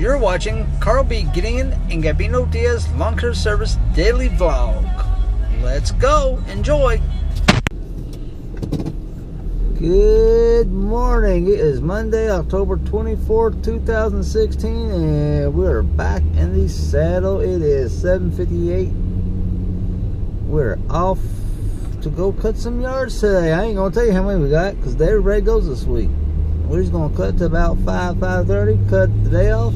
You're watching Carl B. Gideon and Gabino Diaz Lawn Care Service Daily Vlog. Let's go. Enjoy. Good morning. It is Monday, October 24th, 2016, and we're back in the saddle. It is 7:58. We're off to go cut some yards today. I ain't going to tell you how many we got because everybody goes this week. We're just going to cut to about 5:30, cut the day off,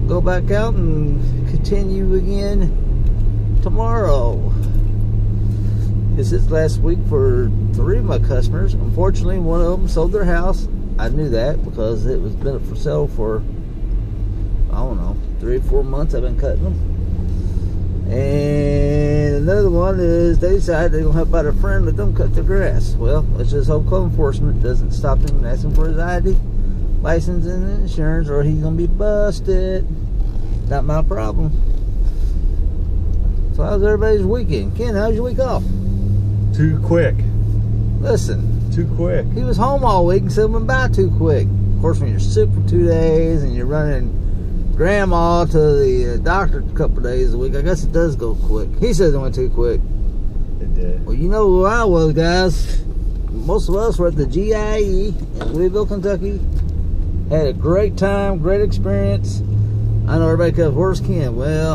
go back out and continue again tomorrow. This is last week for 3 of my customers. Unfortunately, one of them sold their house. I knew that because it was been for sale for, I don't know, 3 or 4 months I've been cutting them. And another one is they decided they're going to help out a friend, let them cut the grass. Well, let's just hope code enforcement doesn't stop him and ask him for his ID, license, and insurance, or he's going to be busted. Not my problem. So how's everybody's weekend? Ken, how's your week off? Too quick. Listen. Too quick. He was home all week and said went by too quick. Of course, when you're sick for 2 days and you're running grandma to the doctor a couple of days a week, I guess it does go quick. He says it went too quick. It did. Well, you know who I was, guys. Most of us were at the GIE in Louisville, Kentucky. Had a great time, great experience. I know everybody goes, where's Ken? Well,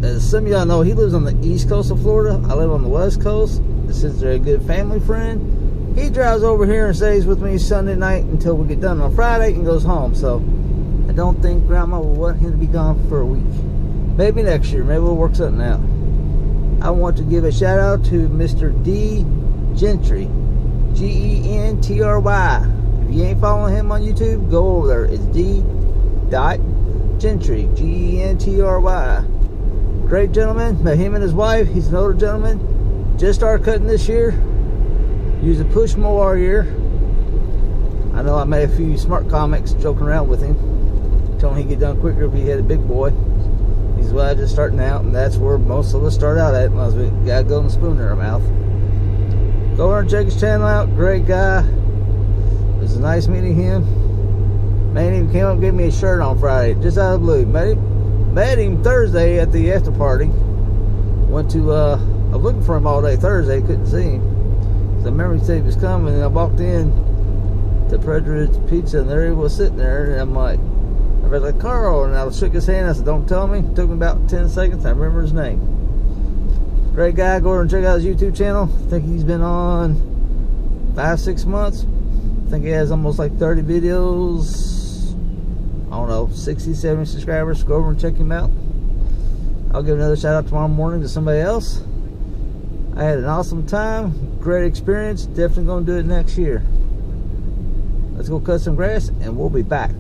as some of y'all know, he lives on the east coast of Florida. I live on the west coast. And since they're a good family friend, he drives over here and stays with me Sunday night until we get done on Friday and goes home. So I don't think Grandma will want him to be gone for a week. Maybe next year. Maybe we'll work something out. I want to give a shout out to Mr. D. Gentry. Gentry. If you ain't following him on YouTube, go over there. It's D. Gentry. Gentry. Great gentleman. Met him and his wife. He's an older gentleman. Just started cutting this year. Used a push mower here. I know I made a few smart comics joking around with him. Told him he'd get done quicker if he had a big boy. He's well, just starting out, and that's where most of us start out at. As we got a golden spoon in our mouth. Go over and check his channel out. Great guy. It was nice meeting him. Man, he came up and gave me a shirt on Friday, just out of the blue. Met him Thursday at the after party. Went to, I was looking for him all day Thursday, couldn't see him. So I remember he said he was coming, and I walked in to Predator's Pizza, and there he was sitting there, and I'm like, I was like, Carl, and I shook his hand. I said, don't tell me. It took me about 10 seconds. I remember his name. Great guy. Go over and check out his YouTube channel. I think he's been on 5-6 months. I think he has almost like 30 videos. I don't know, 60, 70 subscribers. Go over and check him out. I'll give another shout out tomorrow morning to somebody else. I had an awesome time. Great experience. Definitely going to do it next year. Let's go cut some grass and we'll be back.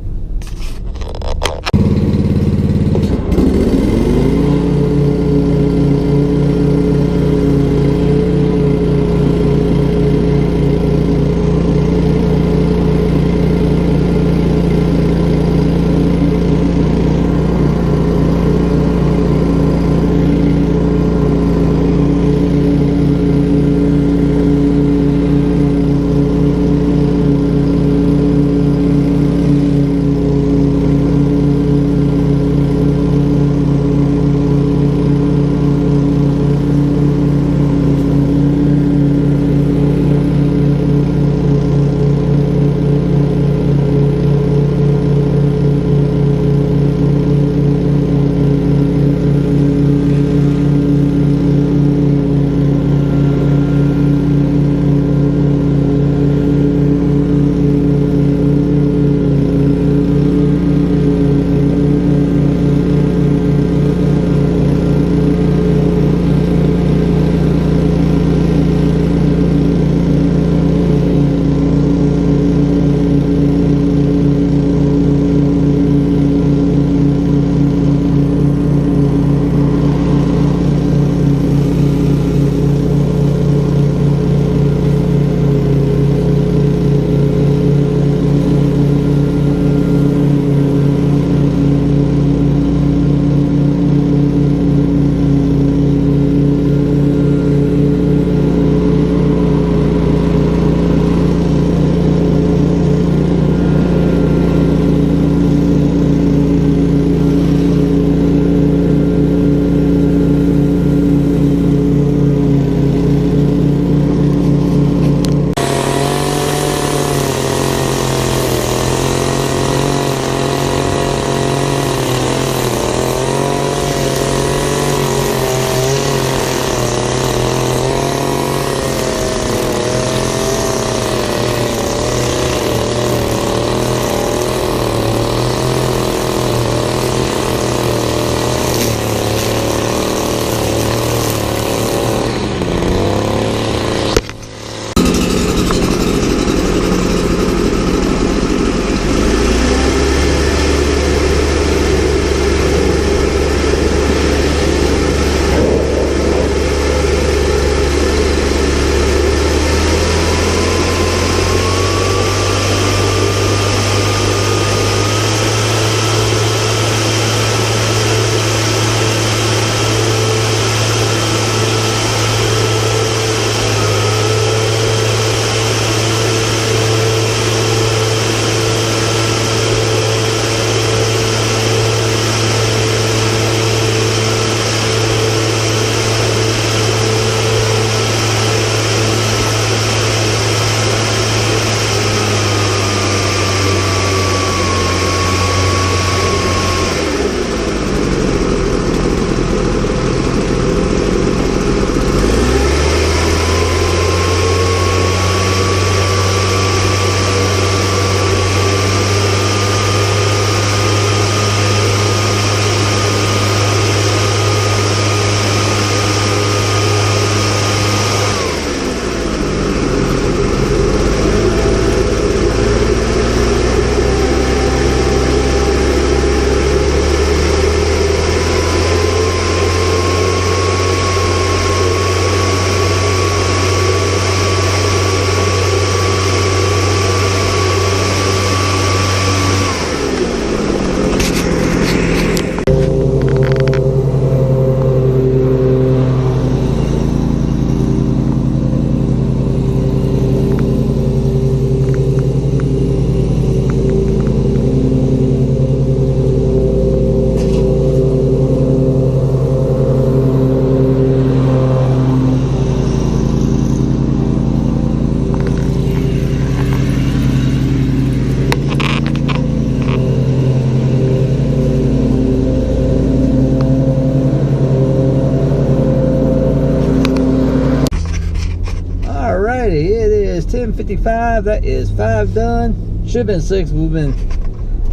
5:55. That is 5 done. Should have been 6. We've been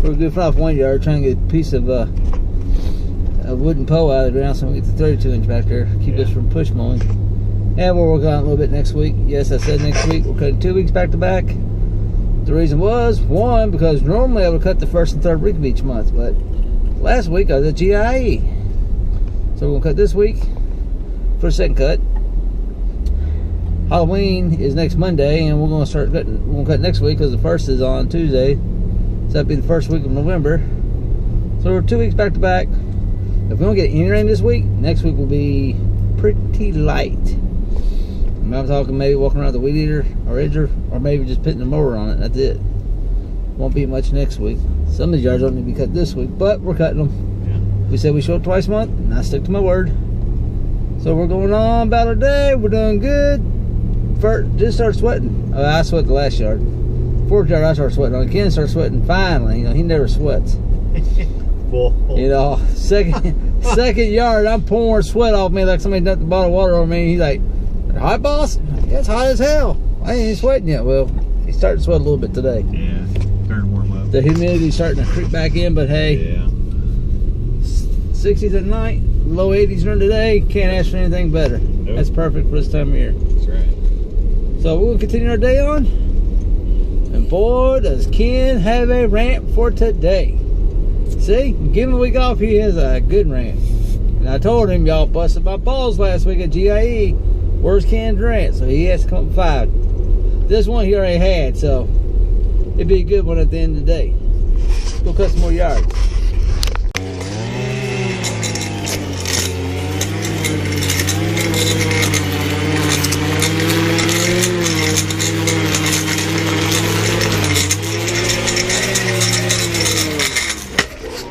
for a good 1 yard trying to get a piece of a wooden pole out of the ground so we can get the 32-inch back there. Keep this from push mowing. And we'll work on it a little bit next week. Yes, I said next week. We're cutting 2 weeks back to back. The reason was, one, because normally I would cut the first and third week of each month, but last week I was at GIE. So we're going to cut this week for a second cut. Halloween is next Monday, and we're going to start cutting. We're going to cut next week because the first is on Tuesday. So that'll be the first week of November. So we're 2 weeks back to back. If we don't get any rain this week, next week will be pretty light. I'm talking maybe walking around the weed eater or edger, or maybe just putting the mower on it. That's it. Won't be much next week. Some of the yards don't need to be cut this week, but we're cutting them. Yeah. We said we show up twice a month, and I stick to my word. So we're going on about our day. We're doing good. First, just started sweating. I sweat the last yard. Fourth yard I started sweating on. Ken started sweating finally. You know, he never sweats. You know, second yard, I'm pouring sweat off me like somebody dumped a bottle of water on me. He's like, hot, boss? Yeah, it's hot as hell. I ain't even sweating yet. Well, he's starting to sweat a little bit today. Yeah, starting to warm up. The humidity's starting to creep back in, but hey, yeah. 60s at night, low 80s during the day. Can't ask for anything better. Nope. That's perfect for this time of year. That's right. So we'll continue our day on. And boy, does Ken have a rant for today. See, give him a week off, he has a good rant. And I told him, y'all busted my balls last week at GIE. Where's Ken's rant? So he has to come up with 5. This one he already had, so it'd be a good one at the end of the day. Go cut some more yards.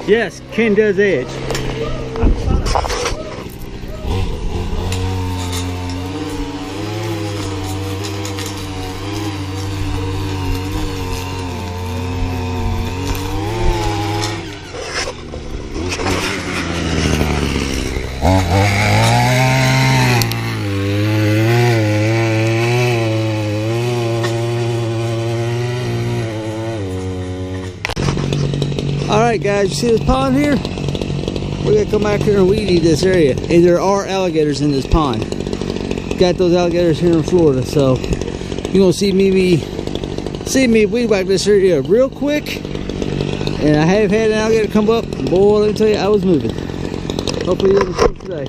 Yes, Ken does edge. Alright guys, you see this pond here? We're going to come back here and weed eat this area. And there are alligators in this pond. Got those alligators here in Florida, so you're going to see me weed whack this area real quick. And I have had an alligator come up. Boy, let me tell you, I was moving. Hopefully it doesn't come today.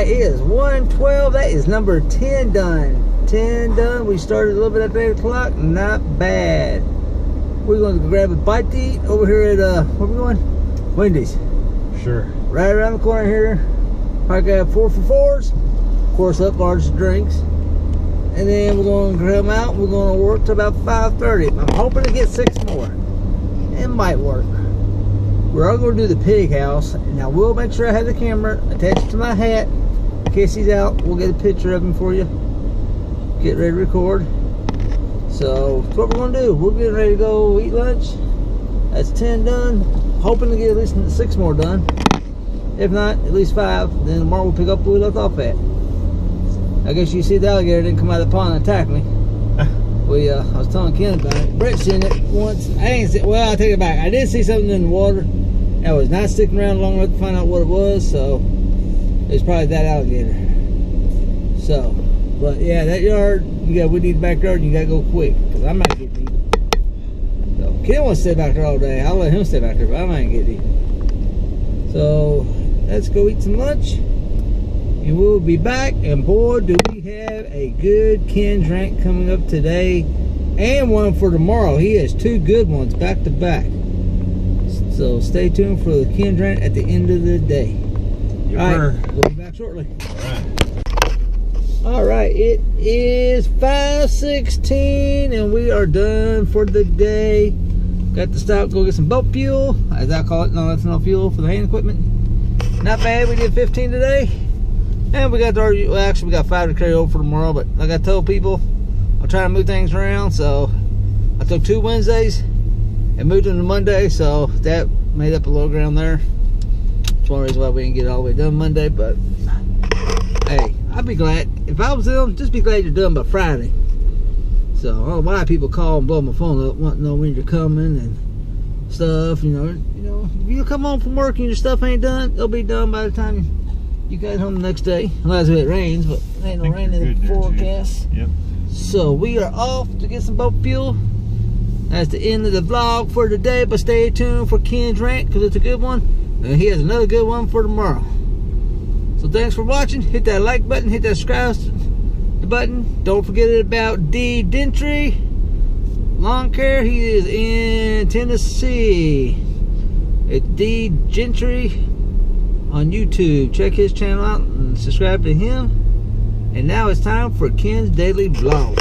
right, it is 1:12. That is number 10 done. 10 done. We started a little bit after 8 o'clock. Not bad. We're going to grab a bite to eat over here at, where we going? Wendy's. Sure. Right around the corner here. I got 4 for 4s. Of course, up large drinks. And then we're going to grab them out. We're going to work till about 5:30. I'm hoping to get 6 more. It might work. We're all going to do the pig house. Now, we'll make sure I have the camera attached to my hat. In case he's out, we'll get a picture of him for you. Get ready to record. So, that's what we're going to do. We're getting ready to go eat lunch. That's 10 done. Hoping to get at least 6 more done. If not, at least 5. Then tomorrow we'll pick up where we left off at. I guess you see the alligator didn't come out of the pond and attack me. I was telling Ken about it. Brett seen it once. I didn't see, well, I take it back. I did see something in the water. I was not sticking around long enough to find out what it was, so it was probably that alligator. So, but yeah, that yard, we need the backyard, and you gotta go quick, because I'm not getting eaten. So, Ken wants to stay back there all day. I'll let him stay back there, but I'm not getting eaten. So, let's go eat some lunch, and we'll be back. And boy, do we have a good Ken's rant coming up today, and one for tomorrow. He has 2 good ones back to back. So stay tuned for the Ken's rant at the end of the day. All right, we'll be back shortly. All right, it is 5:16, and we are done for the day. Got to stop, go get some boat fuel, as I call it. No, that's not fuel for the hand equipment. Not bad. We did 15 today. And we got well, actually we got 5 to carry over for tomorrow, but like I told people, I'm trying to move things around, so I took 2 Wednesdays and moved them to Monday, so that made up a little ground there. That's one reason why we didn't get it all the way done Monday, but hey, I'd be glad. If I was them, just be glad you're done by Friday. So I don't know why people call and blow my phone up, wanting to know when you're coming and stuff, you know, if you come home from work and your stuff ain't done, it'll be done by the time you get home the next day, unless it rains, but there ain't no rain in the forecast. Yep. So we are off to get some boat fuel. That's the end of the vlog for today, but stay tuned for Ken's rant, because it's a good one, and he has another good one for tomorrow. So thanks for watching. Hit that like button, hit that subscribe button. Don't forget about D Gentry Lawn Care. He is in Tennessee. It's D Gentry on YouTube. Check his channel out and subscribe to him. And now it's time for Ken's daily vlog.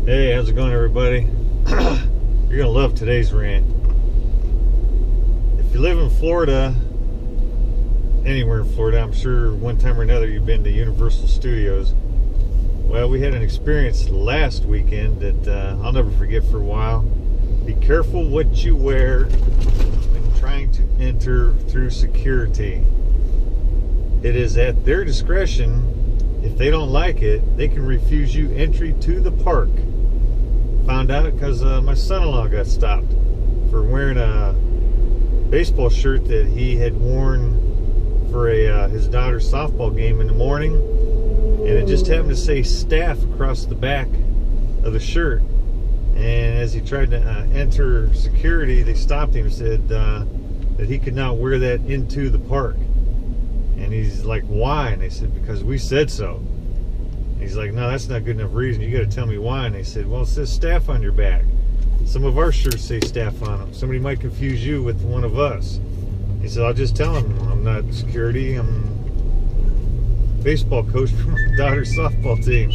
Hey, how's it going, everybody? You're gonna love today's rant. If you live in Florida, anywhere in Florida, I'm sure one time or another you've been to Universal Studios. Well, we had an experience last weekend that I'll never forget for a while. Be careful what you wear trying to enter through security. It is at their discretion. If they don't like it, they can refuse you entry to the park. Found out because my son-in-law got stopped for wearing a baseball shirt that he had worn for his daughter's softball game in the morning, and it just happened to say staff across the back of the shirt. And as he tried to enter security, they stopped him and said that he could not wear that into the park. And he's like, why? And they said, because we said so. And he's like, no, that's not good enough reason. You got to tell me why. And they said, well, it says staff on your back. Some of our shirts say staff on them. Somebody might confuse you with one of us. He said, I'll just tell him I'm not security. I'm baseball coach for my daughter's softball team.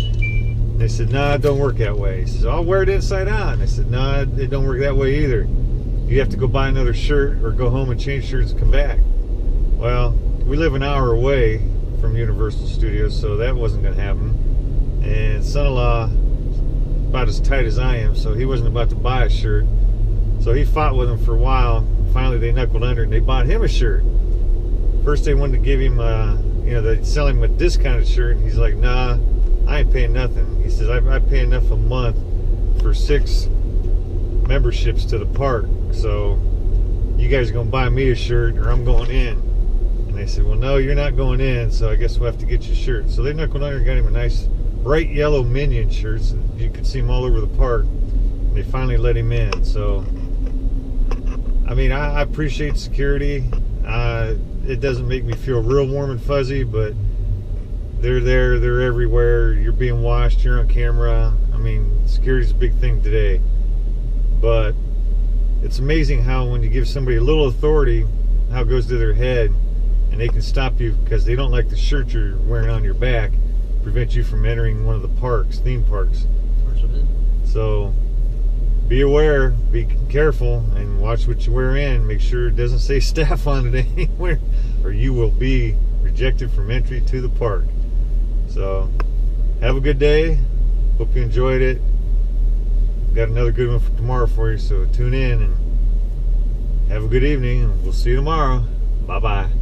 They said, nah, it don't work that way. He says, I'll wear it inside out. And I said, nah, it don't work that way either. You have to go buy another shirt or go home and change shirts and come back. Well, we live an hour away from Universal Studios, so that wasn't going to happen. And son-in-law, about as tight as I am, so he wasn't about to buy a shirt. So he fought with them for a while. Finally, they knuckled under and they bought him a shirt. First, they wanted to give him, they sell him a discounted shirt. And he's like, nah, I ain't paying nothing. He says, I pay enough a month for 6 memberships to the park. So you guys are going to buy me a shirt or I'm going in. And they said, well, no, you're not going in, so I guess we'll have to get you a shirt. So they knuckled under and got him a nice bright yellow Minion shirt. So you could see him all over the park. And they finally let him in. So, I mean, I appreciate security. it doesn't make me feel real warm and fuzzy, but they're there, they're everywhere. You're being watched, you're on camera. I mean, security's a big thing today. But it's amazing how when you give somebody a little authority, how it goes to their head, and they can stop you because they don't like the shirt you're wearing on your back, prevent you from entering one of the parks, theme parks. So be aware, be careful, and watch what you wear in. Make sure it doesn't say staff on it anywhere, or you will be rejected from entry to the park. So have a good day. Hope you enjoyed it. Got another good one for tomorrow for you, so tune in and have a good evening, and we'll see you tomorrow. Bye-bye.